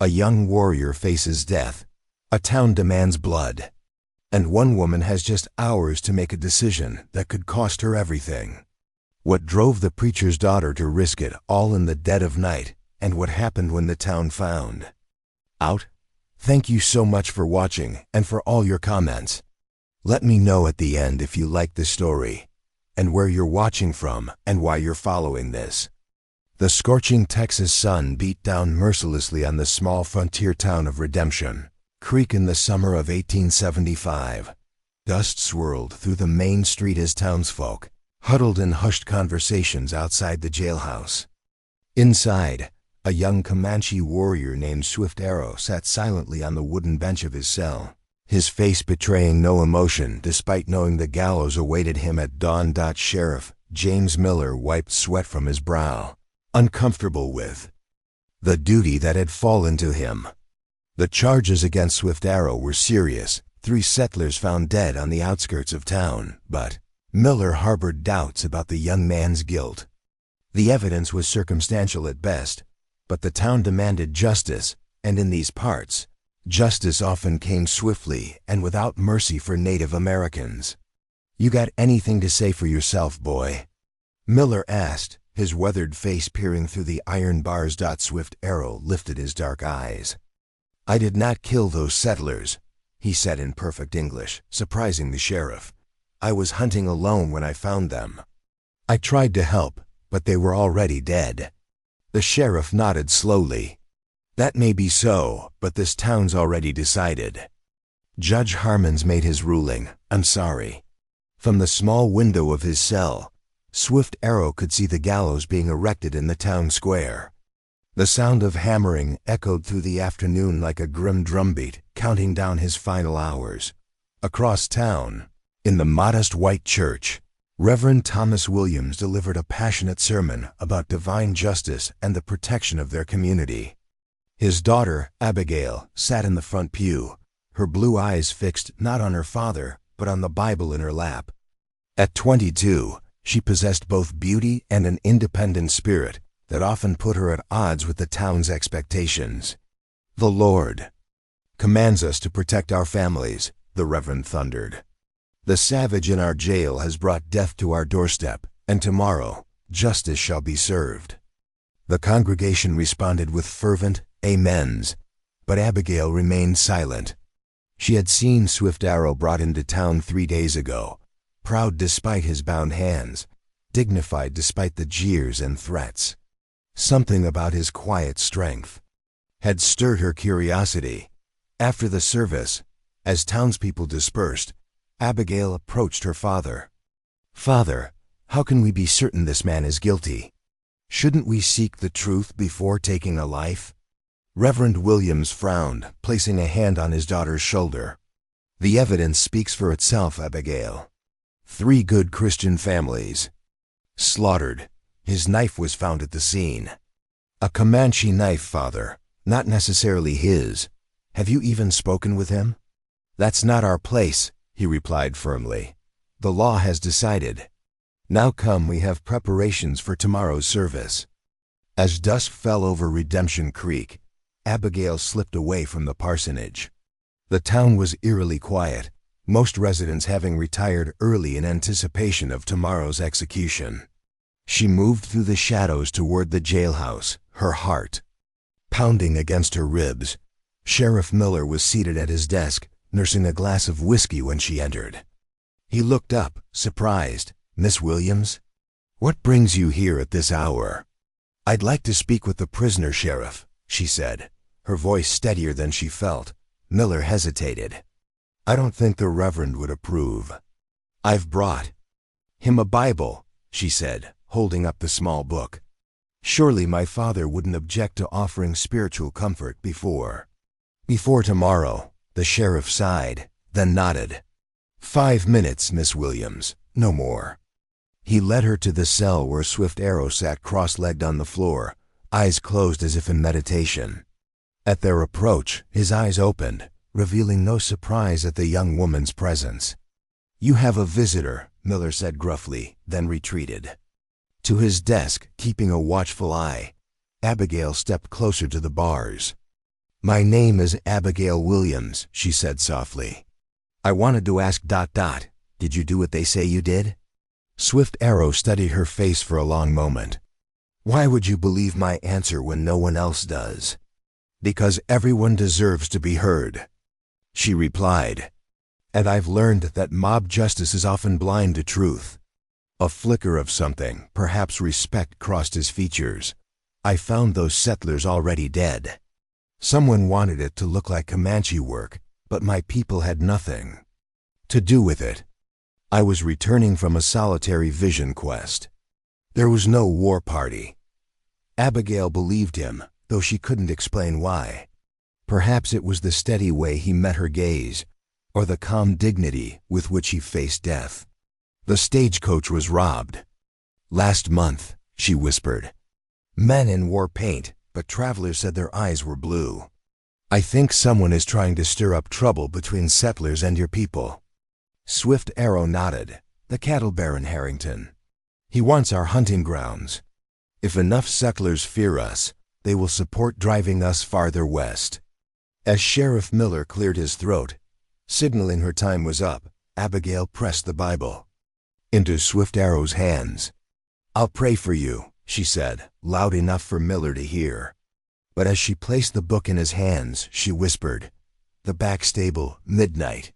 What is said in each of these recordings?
A young warrior faces death. A town demands blood. And one woman has just hours to make a decision that could cost her everything. What drove the preacher's daughter to risk it all in the dead of night, and what happened when the town found out? Thank you so much for watching and for all your comments. Let me know at the end if you like the story, and where you're watching from and why you're following this. The scorching Texas sun beat down mercilessly on the small frontier town of Redemption Creek in the summer of 1875. Dust swirled through the main street as townsfolk huddled in hushed conversations outside the jailhouse. Inside, a young Comanche warrior named Swift Arrow sat silently on the wooden bench of his cell, his face betraying no emotion despite knowing the gallows awaited him at dawn. Sheriff James Miller wiped sweat from his brow, uncomfortable with the duty that had fallen to him. The charges against Swift Arrow were serious. 3 settlers found dead on the outskirts of town, but Miller harbored doubts about the young man's guilt. The evidence was circumstantial at best, but the town demanded justice, and in these parts, justice often came swiftly and without mercy for Native Americans. "You got anything to say for yourself, boy?" Miller asked, his weathered face peering through the iron bars. Swift Arrow lifted his dark eyes. "I did not kill those settlers," he said in perfect English, surprising the sheriff. "I was hunting alone when I found them. I tried to help, but they were already dead." The sheriff nodded slowly. "That may be so, but this town's already decided. Judge Harmon's made his ruling. I'm sorry." From the small window of his cell, Swift Arrow could see the gallows being erected in the town square. The sound of hammering echoed through the afternoon like a grim drumbeat, counting down his final hours. Across town, in the modest white church, Reverend Thomas Williams delivered a passionate sermon about divine justice and the protection of their community. His daughter, Abigail, sat in the front pew, her blue eyes fixed not on her father, but on the Bible in her lap. At 22, she possessed both beauty and an independent spirit that often put her at odds with the town's expectations. "The Lord commands us to protect our families," the Reverend thundered. "The savage in our jail has brought death to our doorstep, and tomorrow justice shall be served." The congregation responded with fervent amens, but Abigail remained silent. She had seen Swift Arrow brought into town 3 days ago, proud despite his bound hands, dignified despite the jeers and threats. Something about his quiet strength had stirred her curiosity. After the service, as townspeople dispersed, Abigail approached her father. "Father, how can we be certain this man is guilty? Shouldn't we seek the truth before taking a life?" Reverend Williams frowned, placing a hand on his daughter's shoulder. "The evidence speaks for itself, Abigail. 3 good Christian families slaughtered. His knife was found at the scene. A Comanche knife, father, not necessarily his. Have you even spoken with him?" "That's not our place," he replied firmly. "The law has decided. Now come, we have preparations for tomorrow's service." As dusk fell over Redemption Creek, Abigail slipped away from the parsonage. The town was eerily quiet, most residents having retired early in anticipation of tomorrow's execution. She moved through the shadows toward the jailhouse, her heart pounding against her ribs. Sheriff Miller was seated at his desk, nursing a glass of whiskey when she entered. He looked up, surprised. "Miss Williams? What brings you here at this hour?" "I'd like to speak with the prisoner, Sheriff," she said, her voice steadier than she felt. Miller hesitated. "I don't think the Reverend would approve." "I've brought him a Bible," she said, holding up the small book. "Surely my father wouldn't object to offering spiritual comfort before tomorrow." The sheriff sighed, then nodded. 5 minutes, Miss Williams, no more." He led her to the cell where Swift Arrow sat cross-legged on the floor, eyes closed as if in meditation. At their approach, his eyes opened, revealing no surprise at the young woman's presence. "You have a visitor," Miller said gruffly, then retreated. To his desk, keeping a watchful eye, Abigail stepped closer to the bars. "My name is Abigail Williams," she said softly. "I wanted to ask ... Did you do what they say you did?" Swift Arrow studied her face for a long moment. "Why would you believe my answer when no one else does?" "Because everyone deserves to be heard," she replied. "And I've learned that mob justice is often blind to truth." A flicker of something, perhaps respect, crossed his features. "I found those settlers already dead. Someone wanted it to look like Comanche work, but my people had nothing to do with it. I was returning from a solitary vision quest. There was no war party." Abigail believed him, though she couldn't explain why. Perhaps it was the steady way he met her gaze, or the calm dignity with which he faced death. "The stagecoach was robbed last month," she whispered. "Men in war paint, but travelers said their eyes were blue. I think someone is trying to stir up trouble between settlers and your people." Swift Arrow nodded. "The cattle baron Harrington. He wants our hunting grounds. If enough settlers fear us, they will support driving us farther west." As Sheriff Miller cleared his throat, signaling her time was up, Abigail pressed the Bible into Swift Arrow's hands. "I'll pray for you," she said, loud enough for Miller to hear. But as she placed the book in his hands, she whispered, "The back stable, midnight.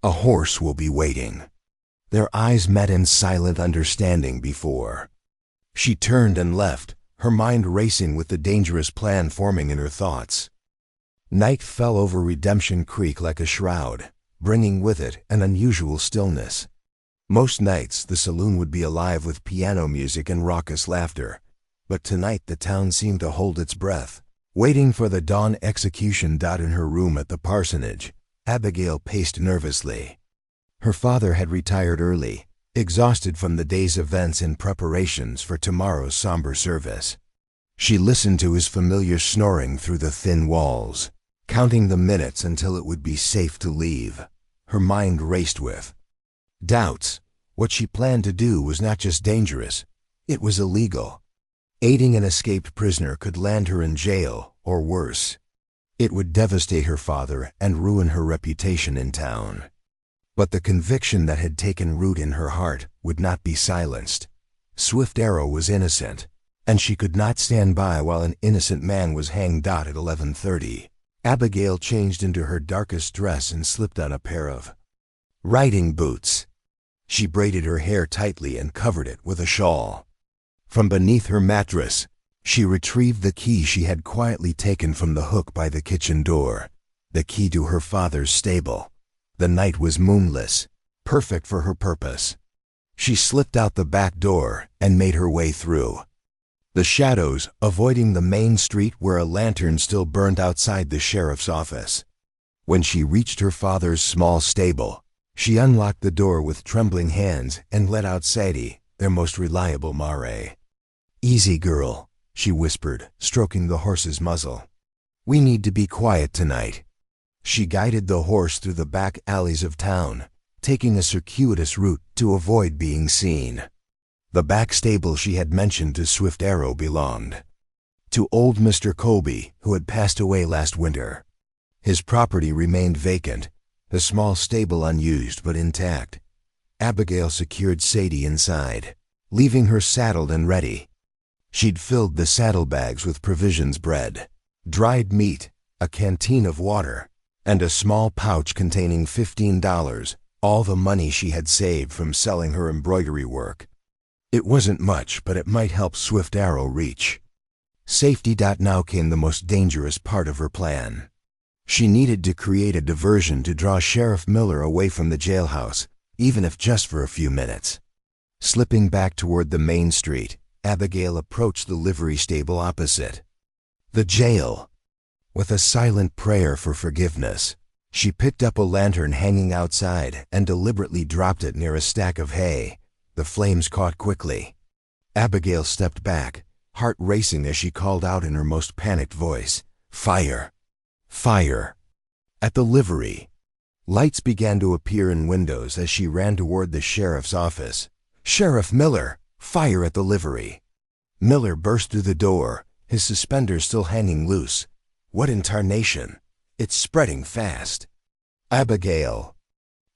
A horse will be waiting." Their eyes met in silent understanding before she turned and left, her mind racing with the dangerous plan forming in her thoughts. Night fell over Redemption Creek like a shroud, bringing with it an unusual stillness. Most nights the saloon would be alive with piano music and raucous laughter, but tonight the town seemed to hold its breath, waiting for the dawn execution. In her room at the parsonage, Abigail paced nervously. Her father had retired early, exhausted from the day's events and preparations for tomorrow's somber service. She listened to his familiar snoring through the thin walls, counting the minutes until it would be safe to leave. Her mind raced with doubts. What she planned to do was not just dangerous, it was illegal. Aiding an escaped prisoner could land her in jail, or worse. It would devastate her father and ruin her reputation in town. But the conviction that had taken root in her heart would not be silenced. Swift Arrow was innocent, and she could not stand by while an innocent man was hanged. At 11:30, Abigail changed into her darkest dress and slipped on a pair of riding boots. She braided her hair tightly and covered it with a shawl. From beneath her mattress, she retrieved the key she had quietly taken from the hook by the kitchen door, the key to her father's stable. The night was moonless, perfect for her purpose. She slipped out the back door and made her way through the shadows, avoiding the main street where a lantern still burned outside the sheriff's office. When she reached her father's small stable, she unlocked the door with trembling hands and let out Sadie, their most reliable mare. "Easy, girl," she whispered, stroking the horse's muzzle. "We need to be quiet tonight." She guided the horse through the back alleys of town, taking a circuitous route to avoid being seen. The back stable she had mentioned to Swift Arrow belonged to old Mr. Colby, who had passed away last winter. His property remained vacant, the small stable unused but intact. Abigail secured Sadie inside, leaving her saddled and ready. She'd filled the saddlebags with provisions: bread, dried meat, a canteen of water, and a small pouch containing $15, all the money she had saved from selling her embroidery work. It wasn't much, but it might help Swift Arrow reach safety. Now came the most dangerous part of her plan. She needed to create a diversion to draw Sheriff Miller away from the jailhouse, even if just for a few minutes. Slipping back toward the main street, Abigail approached the livery stable opposite the jail. With a silent prayer for forgiveness, she picked up a lantern hanging outside and deliberately dropped it near a stack of hay. The flames caught quickly. Abigail stepped back, heart racing as she called out in her most panicked voice, "Fire! Fire!" At the livery, lights began to appear in windows as she ran toward the sheriff's office. "Sheriff Miller! Fire at the livery!" Miller burst through the door, his suspenders still hanging loose. What in tarnation? It's spreading fast. Abigail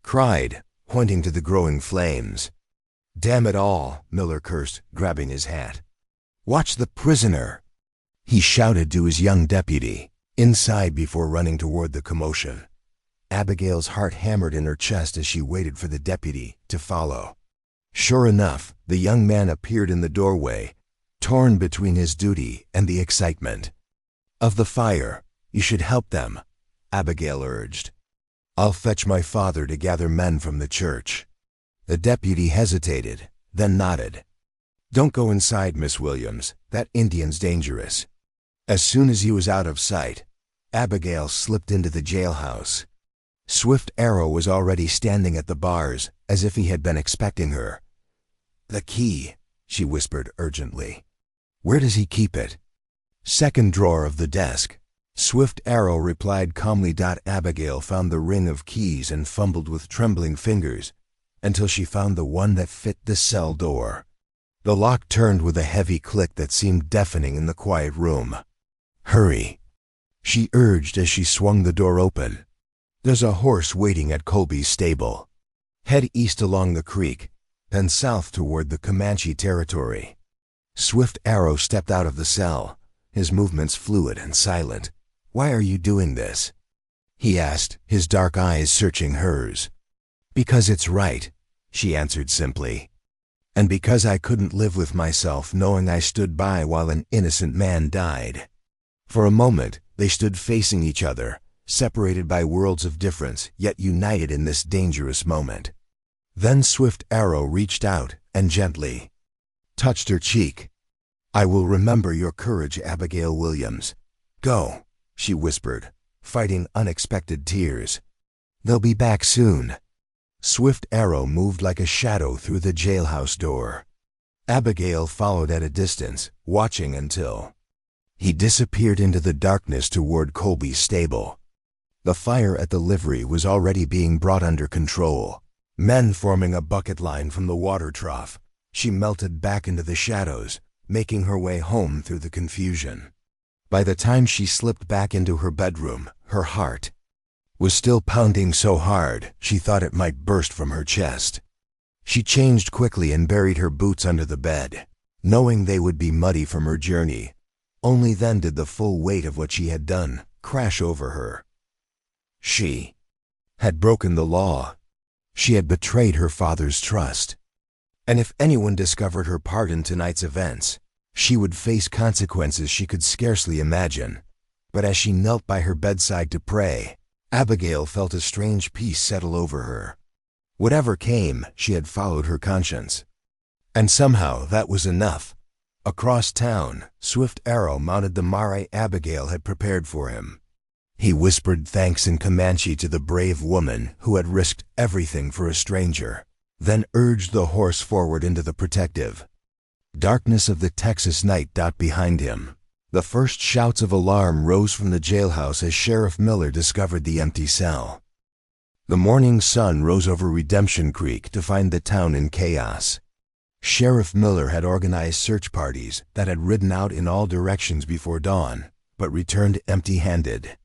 cried, pointing to the growing flames. Damn it all, Miller cursed, grabbing his hat. Watch the prisoner, he shouted to his young deputy, inside before running toward the commotion. Abigail's heart hammered in her chest as she waited for the deputy to follow. Sure enough, the young man appeared in the doorway, torn between his duty and the excitement. Of the fire, you should help them, Abigail urged. I'll fetch my father to gather men from the church. The deputy hesitated, then nodded. Don't go inside, Miss Williams. That Indian's dangerous. As soon as he was out of sight, Abigail slipped into the jailhouse. Swift Arrow was already standing at the bars, as if he had been expecting her. The key, she whispered urgently. Where does he keep it? Second drawer of the desk. Swift Arrow replied calmly. Abigail found the ring of keys and fumbled with trembling fingers until she found the one that fit the cell door. The lock turned with a heavy click that seemed deafening in the quiet room. Hurry, she urged as she swung the door open. There's a horse waiting at Colby's stable. Head east along the creek, then south toward the Comanche territory. Swift Arrow stepped out of the cell, his movements fluid and silent. Why are you doing this? He asked, his dark eyes searching hers. Because it's right, she answered simply. And because I couldn't live with myself knowing I stood by while an innocent man died. For a moment, they stood facing each other, separated by worlds of difference, yet united in this dangerous moment. Then Swift Arrow reached out and gently touched her cheek. I will remember your courage, Abigail Williams. Go, she whispered, fighting unexpected tears. They'll be back soon. Swift Arrow moved like a shadow through the jailhouse door. Abigail followed at a distance, watching until he disappeared into the darkness toward Colby's stable. The fire at the livery was already being brought under control, men forming a bucket line from the water trough. She melted back into the shadows, making her way home through the confusion. By the time she slipped back into her bedroom, her heart was still pounding so hard she thought it might burst from her chest. She changed quickly and buried her boots under the bed, knowing they would be muddy from her journey. Only then did the full weight of what she had done crash over her. She had broken the law. She had betrayed her father's trust. And if anyone discovered her part in tonight's events, she would face consequences she could scarcely imagine. But as she knelt by her bedside to pray, Abigail felt a strange peace settle over her. Whatever came, she had followed her conscience. And somehow that was enough. Across town, Swift Arrow mounted the mare Abigail had prepared for him. He whispered thanks in Comanche to the brave woman who had risked everything for a stranger, then urged the horse forward into the protective darkness of the Texas night. Behind him, the first shouts of alarm rose from the jailhouse as Sheriff Miller discovered the empty cell. The morning sun rose over Redemption Creek to find the town in chaos. Sheriff Miller had organized search parties that had ridden out in all directions before dawn, but returned empty-handed.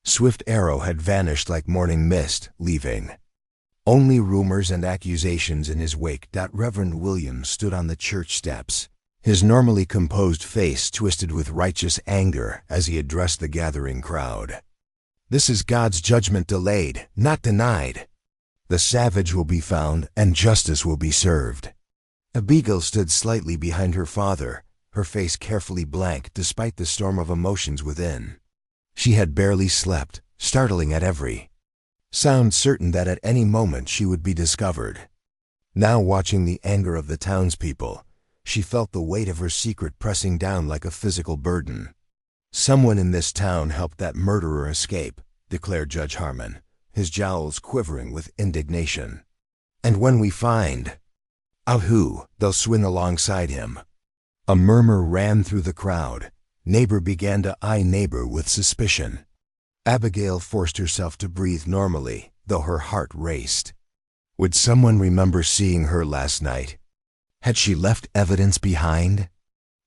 Swift Arrow had vanished like morning mist, leaving only rumors and accusations in his wake. Reverend Williams stood on the church steps, his normally composed face twisted with righteous anger as he addressed the gathering crowd. This is God's judgment delayed, not denied. The savage will be found and justice will be served. Abigail stood slightly behind her father, her face carefully blank despite the storm of emotions within. She had barely slept, startling at every sound, certain that at any moment she would be discovered. Now, watching the anger of the townspeople, she felt the weight of her secret pressing down like a physical burden. Someone in this town helped that murderer escape, declared Judge Harmon, his jowls quivering with indignation. And when we find out who, they'll swing alongside him. A murmur ran through the crowd. Neighbor began to eye neighbor with suspicion. Abigail forced herself to breathe normally, though her heart raced. Would someone remember seeing her last night? Had she left evidence behind?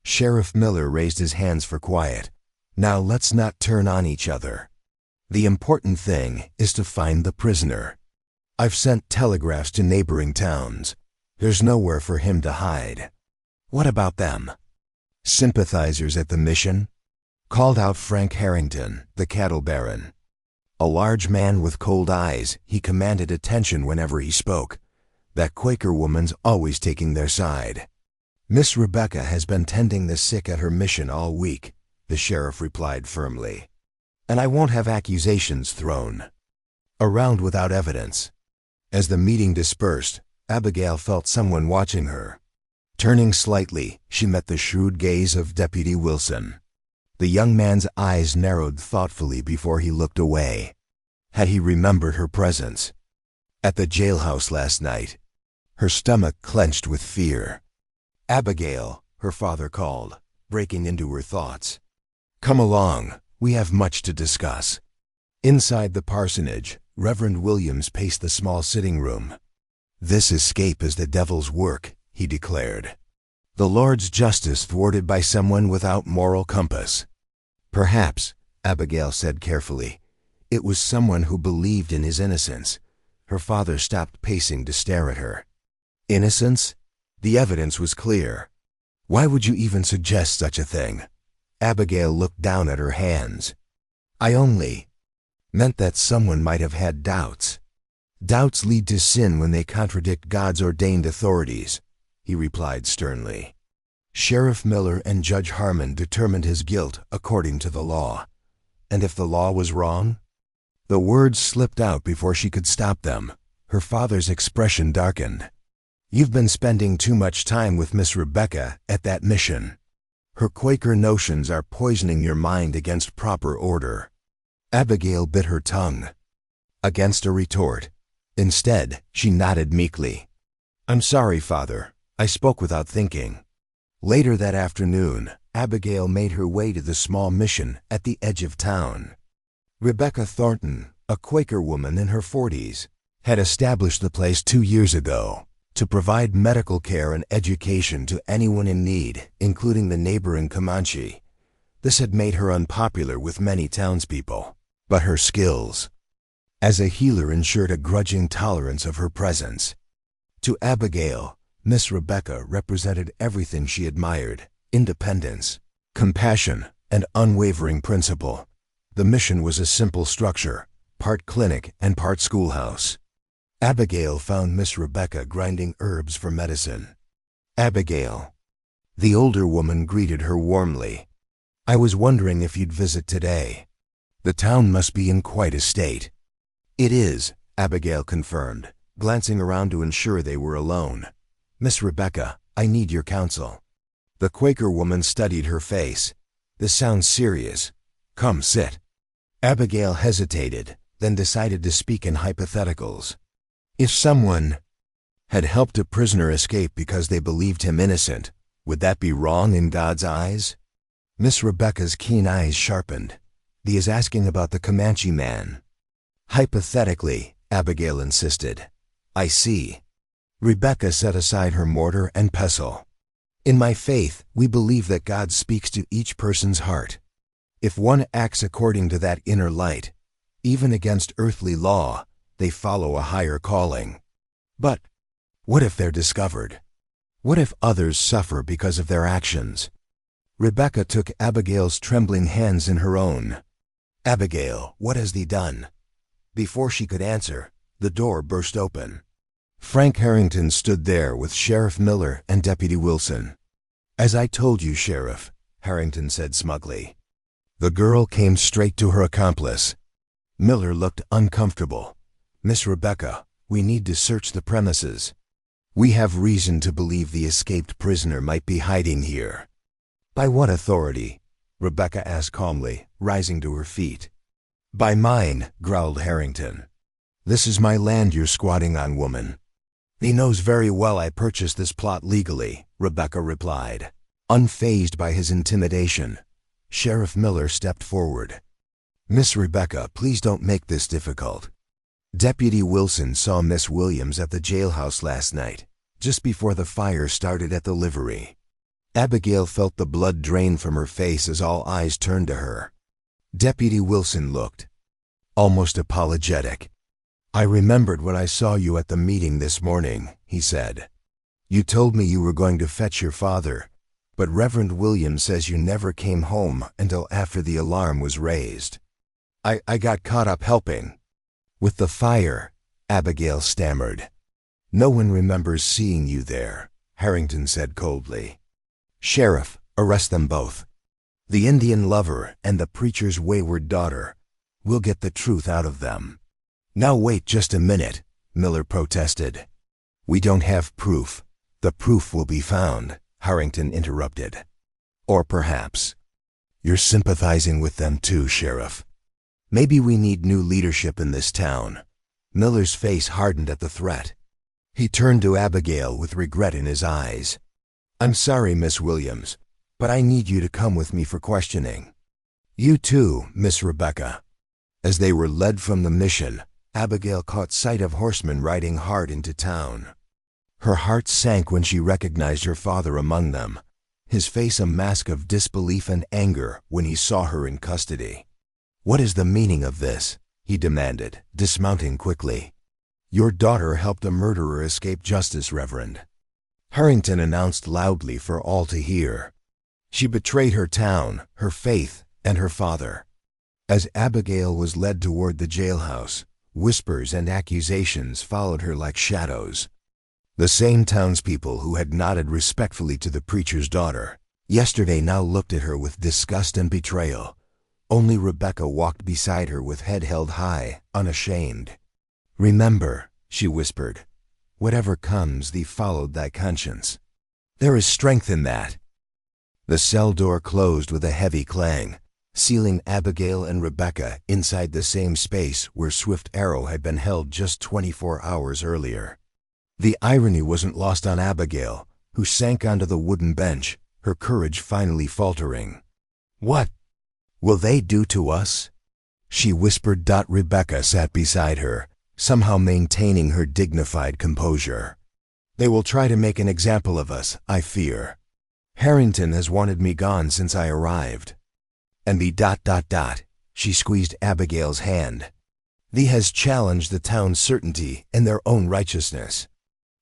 Sheriff Miller raised his hands for quiet. Now let's not turn on each other. The important thing is to find the prisoner. I've sent telegraphs to neighboring towns. There's nowhere for him to hide. What about them? Sympathizers at the mission? Called out Frank Harrington, the cattle baron. A large man with cold eyes, he commanded attention whenever he spoke. That Quaker woman's always taking their side. Miss Rebecca has been tending the sick at her mission all week, the sheriff replied firmly. And I won't have accusations thrown around without evidence. As the meeting dispersed, Abigail felt someone watching her. Turning slightly, she met the shrewd gaze of Deputy Wilson. The young man's eyes narrowed thoughtfully before he looked away. Had he remembered her presence at the jailhouse last night? Her stomach clenched with fear. "Abigail," her father called, breaking into her thoughts. "Come along, we have much to discuss." Inside the parsonage, Reverend Williams paced the small sitting room. "This escape is the devil's work," he declared. "The Lord's justice thwarted by someone without moral compass." "Perhaps," Abigail said carefully, "it was someone who believed in his innocence." Her father stopped pacing to stare at her. "Innocence? The evidence was clear. Why would you even suggest such a thing?" Abigail looked down at her hands. "I only meant that someone might have had doubts." "Doubts lead to sin when they contradict God's ordained authorities," he replied sternly. "Sheriff Miller and Judge Harmon determined his guilt according to the law. And if the law was wrong?" The words slipped out before she could stop them. Her father's expression darkened. "You've been spending too much time with Miss Rebecca at that mission. Her Quaker notions are poisoning your mind against proper order." Abigail bit her tongue against a retort. Instead, she nodded meekly. "I'm sorry, Father. I spoke without thinking." Later that afternoon, Abigail made her way to the small mission at the edge of town. Rebecca Thornton, a Quaker woman in her 40s, had established the place 2 years ago to provide medical care and education to anyone in need, including the neighboring Comanche. This had made her unpopular with many townspeople, but her skills as a healer ensured a grudging tolerance of her presence. To Abigail, Miss Rebecca represented everything she admired: independence, compassion, and unwavering principle. The mission was a simple structure, part clinic and part schoolhouse. Abigail found Miss Rebecca grinding herbs for medicine. "Abigail." The older woman greeted her warmly. "I was wondering if you'd visit today. The town must be in quite a state." "It is," Abigail confirmed, glancing around to ensure they were alone. "Miss Rebecca, I need your counsel." The Quaker woman studied her face. "This sounds serious. Come, sit." Abigail hesitated, then decided to speak in hypotheticals. If someone had helped a prisoner escape because they believed him innocent, would that be wrong in God's eyes? Miss Rebecca's keen eyes sharpened. "He is asking about the Comanche man." "Hypothetically," Abigail insisted. "I see." Rebecca set aside her mortar and pestle. "In my faith, we believe that God speaks to each person's heart. If one acts according to that inner light, even against earthly law, they follow a higher calling. But what if they're discovered? What if others suffer because of their actions?" Rebecca took Abigail's trembling hands in her own. "Abigail, what has thee done?" Before she could answer, the door burst open. Frank Harrington stood there with Sheriff Miller and Deputy Wilson. "As I told you, Sheriff," Harrington said smugly. The girl came straight to her accomplice. Miller looked uncomfortable. "Miss Rebecca, we need to search the premises. We have reason to believe the escaped prisoner might be hiding here." "By what authority?" Rebecca asked calmly, rising to her feet. "By mine," growled Harrington. "This is my land you're squatting on, woman." "He knows very well I purchased this plot legally," Rebecca replied. Unfazed by his intimidation, Sheriff Miller stepped forward. "Miss Rebecca, please don't make this difficult. Deputy Wilson saw Miss Williams at the jailhouse last night, just before the fire started at the livery. Abigail felt the blood drain from her face as all eyes turned to her. Deputy Wilson looked almost apologetic. "I remembered when I saw you at the meeting this morning," he said. "You told me you were going to fetch your father, but Reverend Williams says you never came home until after the alarm was raised." I got caught up helping with the fire," Abigail stammered. "No one remembers seeing you there," Harrington said coldly. "Sheriff, arrest them both. The Indian lover and the preacher's wayward daughter. We'll get the truth out of them." "Now wait just a minute," Miller protested. "We don't have proof. The proof will be found," Harrington interrupted. "Or perhaps you're sympathizing with them too, Sheriff. Maybe we need new leadership in this town." Miller's face hardened at the threat. He turned to Abigail with regret in his eyes. "I'm sorry, Miss Williams, but I need you to come with me for questioning." "You too, Miss Rebecca." As they were led from the mission, Abigail caught sight of horsemen riding hard into town. Her heart sank when she recognized her father among them, his face a mask of disbelief and anger when he saw her in custody. "What is the meaning of this?" he demanded, dismounting quickly. "Your daughter helped a murderer escape justice, Reverend," Harrington announced loudly for all to hear. "She betrayed her town, her faith, and her father." As Abigail was led toward the jailhouse, whispers and accusations followed her like shadows. The same townspeople who had nodded respectfully to the preacher's daughter yesterday now looked at her with disgust and betrayal. Only Rebecca walked beside her with head held high, unashamed. "Remember," she whispered, "whatever comes, thee followed thy conscience. There is strength in that." The cell door closed with a heavy clang, sealing Abigail and Rebecca inside the same space where Swift Arrow had been held just 24 hours earlier. The irony wasn't lost on Abigail, who sank onto the wooden bench, her courage finally faltering. "What will they do to us?" she whispered. Rebecca sat beside her, somehow maintaining her dignified composure. "They will try to make an example of us, I fear. Harrington has wanted me gone since I arrived." "And me ... she squeezed Abigail's hand. "Thee has challenged the town's certainty and their own righteousness.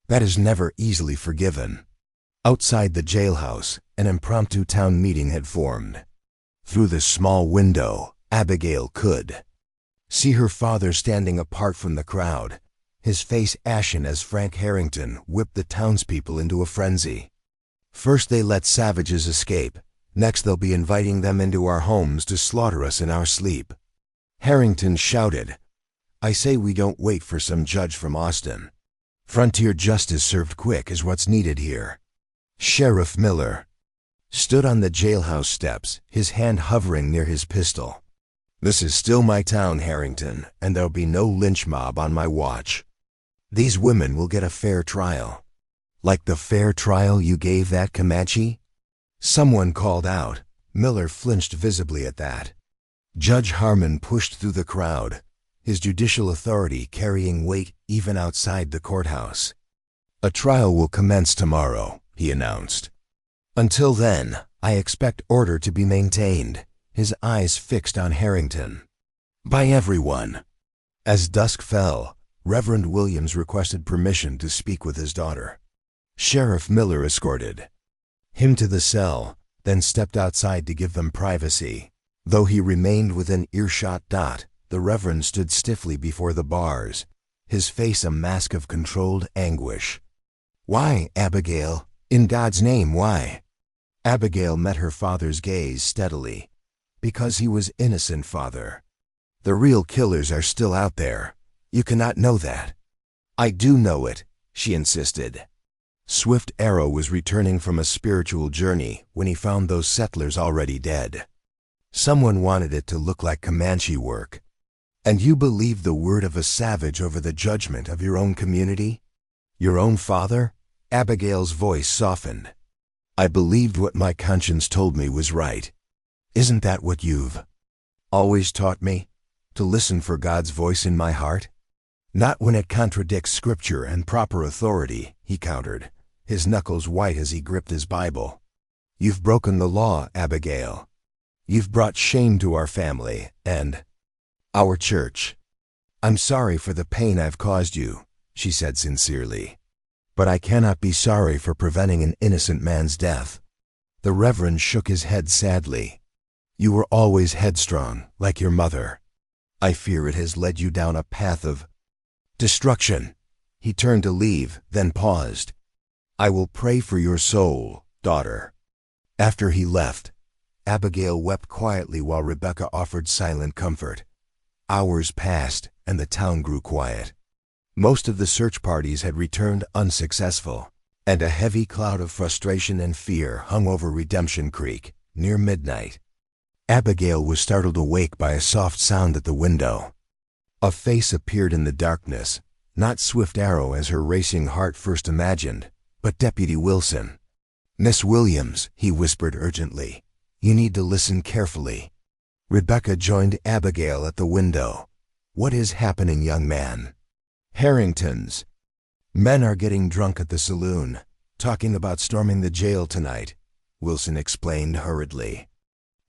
That is never easily forgiven." Outside the jailhouse, an impromptu town meeting had formed. Through the small window, Abigail could see her father standing apart from the crowd, his face ashen as Frank Harrington whipped the townspeople into a frenzy. "First they let savages escape, next they'll be inviting them into our homes to slaughter us in our sleep." Harrington shouted, "I say we don't wait for some judge from Austin. Frontier justice served quick is what's needed here." Sheriff Miller stood on the jailhouse steps, his hand hovering near his pistol. "This is still my town, Harrington, and there'll be no lynch mob on my watch. These women will get a fair trial." "Like the fair trial you gave that Comanche?" someone called out. Miller flinched visibly at that. Judge Harmon pushed through the crowd, his judicial authority carrying weight even outside the courthouse. "A trial will commence tomorrow," he announced. "Until then, I expect order to be maintained," his eyes fixed on Harrington. "By everyone." As dusk fell, Reverend Williams requested permission to speak with his daughter. Sheriff Miller escorted him to the cell, then stepped outside to give them privacy. Though he remained within earshot, the Reverend stood stiffly before the bars, his face a mask of controlled anguish. "Why, Abigail? In God's name, why?" Abigail met her father's gaze steadily. "Because he was innocent, Father. The real killers are still out there. You cannot know that." "I do know it," she insisted. Swift Arrow was returning from a spiritual journey when he found those settlers already dead. Someone wanted it to look like Comanche work. "And you believe the word of a savage over the judgment of your own community? Your own father?" Abigail's voice softened. "I believed what my conscience told me was right. Isn't that what you've always taught me? To listen for God's voice in my heart?" "Not when it contradicts scripture and proper authority," he countered, his knuckles white as he gripped his Bible. You've broken the law, Abigail. You've brought shame to our family and our church. I'm sorry for the pain I've caused you, she said sincerely. But I cannot be sorry for preventing an innocent man's death. The Reverend shook his head sadly. You were always headstrong, like your mother. I fear it has led you down a path of destruction. He turned to leave, then paused. I will pray for your soul, daughter. After he left, Abigail wept quietly while Rebecca offered silent comfort. Hours passed, and the town grew quiet. Most of the search parties had returned unsuccessful, and a heavy cloud of frustration and fear hung over Redemption Creek, near midnight. Abigail was startled awake by a soft sound at the window. A face appeared in the darkness, not Swift Arrow as her racing heart first imagined, but Deputy Wilson. Miss Williams, he whispered urgently, you need to listen carefully. Rebecca joined Abigail at the window. What is happening, young man? Harrington's. Men are getting drunk at the saloon, talking about storming the jail tonight, Wilson explained hurriedly.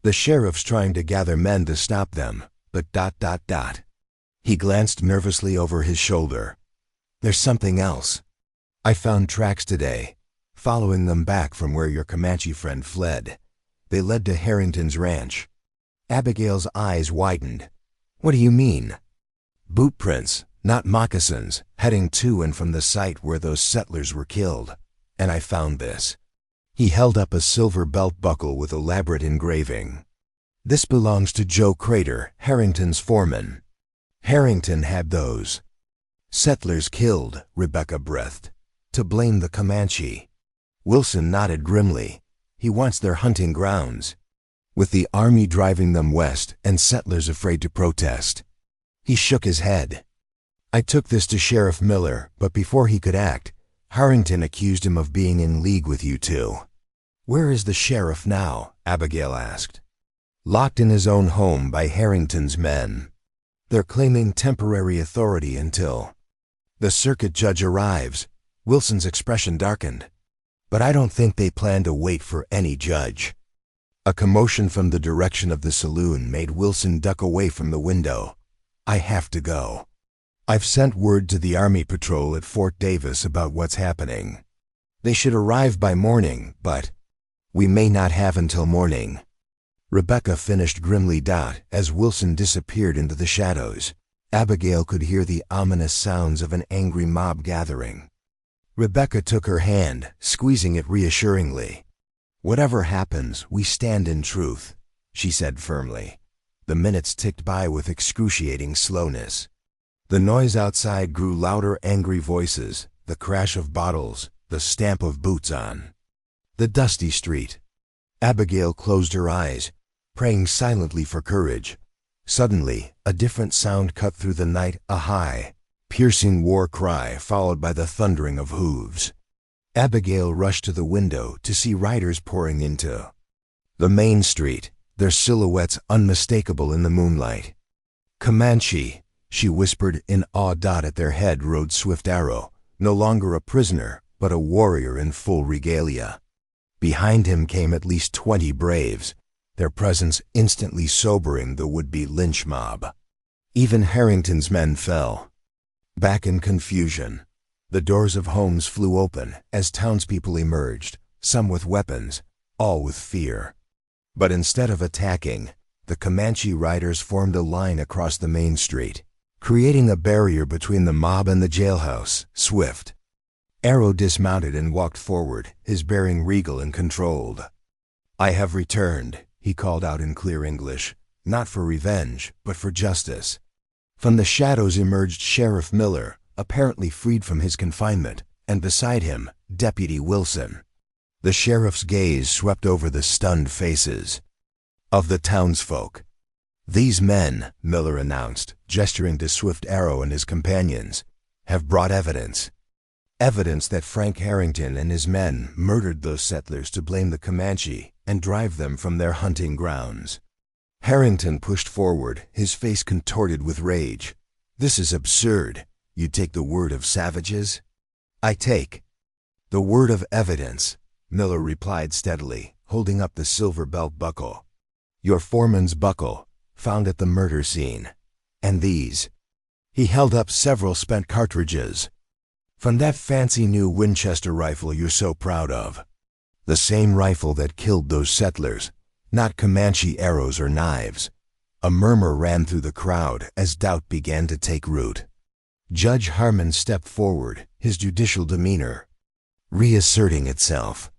The sheriff's trying to gather men to stop them, but ... He glanced nervously over his shoulder. There's something else. I found tracks today, following them back from where your Comanche friend fled. They led to Harrington's ranch. Abigail's eyes widened. What do you mean? Boot prints, not moccasins, heading to and from the site where those settlers were killed. And I found this. He held up a silver belt buckle with elaborate engraving. This belongs to Joe Crater, Harrington's foreman. Harrington had those settlers killed, Rebecca breathed, to blame the Comanche. Wilson nodded grimly. He wants their hunting grounds, with the army driving them west and settlers afraid to protest. He shook his head. I took this to Sheriff Miller, but before he could act, Harrington accused him of being in league with you two. Where is the sheriff now? Abigail asked. Locked in his own home by Harrington's men. They're claiming temporary authority until the circuit judge arrives. Wilson's expression darkened. But I don't think they plan to wait for any judge. A commotion from the direction of the saloon made Wilson duck away from the window. I have to go. I've sent word to the Army Patrol at Fort Davis about what's happening. They should arrive by morning, but we may not have until morning. Rebecca finished grimly. As Wilson disappeared into the shadows, Abigail could hear the ominous sounds of an angry mob gathering. Rebecca took her hand, squeezing it reassuringly. Whatever happens, we stand in truth, she said firmly. The minutes ticked by with excruciating slowness. The noise outside grew louder, angry voices, the crash of bottles, the stamp of boots on the dusty street. Abigail closed her eyes, praying silently for courage. Suddenly, a different sound cut through the night, a high, piercing war cry followed by the thundering of hooves. Abigail rushed to the window to see riders pouring into the main street, their silhouettes unmistakable in the moonlight. Comanche, she whispered in awe. At their head rode Swift Arrow, no longer a prisoner, but a warrior in full regalia. Behind him came at least 20 braves, their presence instantly sobering the would-be lynch mob. Even Harrington's men fell back in confusion. The doors of homes flew open as townspeople emerged, some with weapons, all with fear. But instead of attacking, the Comanche riders formed a line across the main street, creating a barrier between the mob and the jailhouse. Swift Arrow dismounted and walked forward, his bearing regal and controlled. I have returned, he called out in clear English, not for revenge, but for justice. From the shadows emerged Sheriff Miller, apparently freed from his confinement, and beside him, Deputy Wilson. The sheriff's gaze swept over the stunned faces of the townsfolk. These men, Miller announced, gesturing to Swift Arrow and his companions, have brought evidence. Evidence that Frank Harrington and his men murdered those settlers to blame the Comanche and drive them from their hunting grounds. Harrington pushed forward, his face contorted with rage. This is absurd. You take the word of savages? I take the word of evidence, Miller replied steadily, holding up the silver belt buckle. "Your foreman's buckle, found at the murder scene. And these." He held up several spent cartridges. "From that fancy new Winchester rifle you're so proud of. The same rifle that killed those settlers, not Comanche arrows or knives." A murmur ran through the crowd as doubt began to take root. Judge Harmon stepped forward, his judicial demeanor reasserting itself.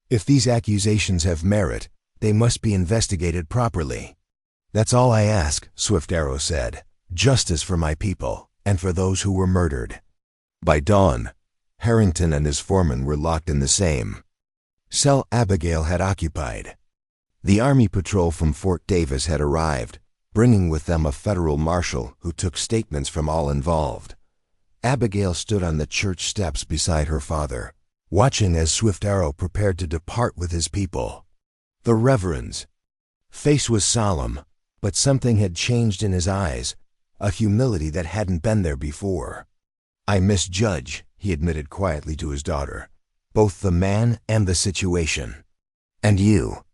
"If these accusations have merit, they must be investigated properly." "That's all I ask," Swift Arrow said. "Justice for my people, and for those who were murdered." By dawn, Harrington and his foreman were locked in the same cell Abigail had occupied. The Army patrol from Fort Davis had arrived, bringing with them a federal marshal who took statements from all involved. Abigail stood on the church steps beside her father, watching as Swift Arrow prepared to depart with his people. The Reverend's face was solemn, but something had changed in his eyes, a humility that hadn't been there before. "I misjudge," he admitted quietly to his daughter, "both the man and the situation. And you?"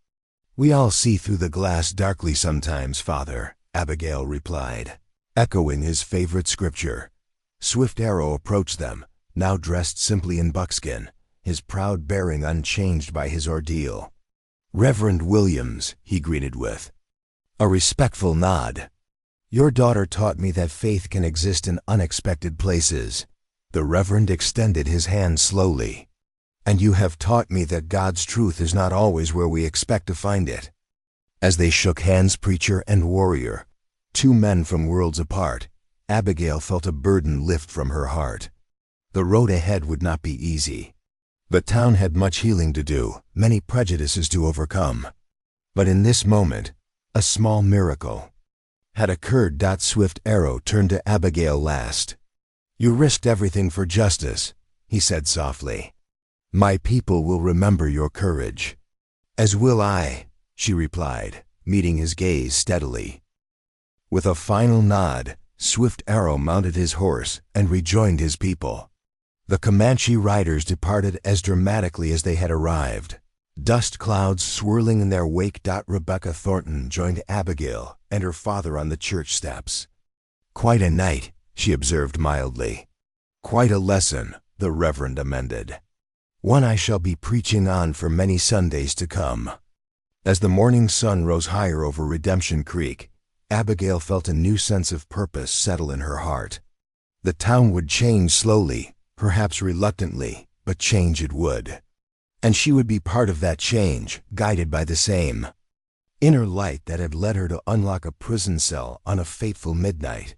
"We all see through the glass darkly sometimes, Father," Abigail replied, echoing his favorite scripture. Swift Arrow approached them, now dressed simply in buckskin, his proud bearing unchanged by his ordeal. "Reverend Williams," he greeted with a respectful nod. "Your daughter taught me that faith can exist in unexpected places." The Reverend extended his hand slowly. "And you have taught me that God's truth is not always where we expect to find it." As they shook hands, preacher and warrior, two men from worlds apart, Abigail felt a burden lift from her heart. The road ahead would not be easy. The town had much healing to do, many prejudices to overcome. But in this moment, a small miracle had occurred. Swift Arrow turned to Abigail last. "You risked everything for justice," he said softly. "My people will remember your courage." "As will I," she replied, meeting his gaze steadily. With a final nod, Swift Arrow mounted his horse and rejoined his people. The Comanche riders departed as dramatically as they had arrived, dust clouds swirling in their wake. Rebecca Thornton joined Abigail and her father on the church steps. "Quite a night," she observed mildly. "Quite a lesson," the Reverend amended. "One I shall be preaching on for many Sundays to come." As the morning sun rose higher over Redemption Creek, Abigail felt a new sense of purpose settle in her heart. The town would change slowly, perhaps reluctantly, but change it would. And she would be part of that change, guided by the same inner light that had led her to unlock a prison cell on a fateful midnight.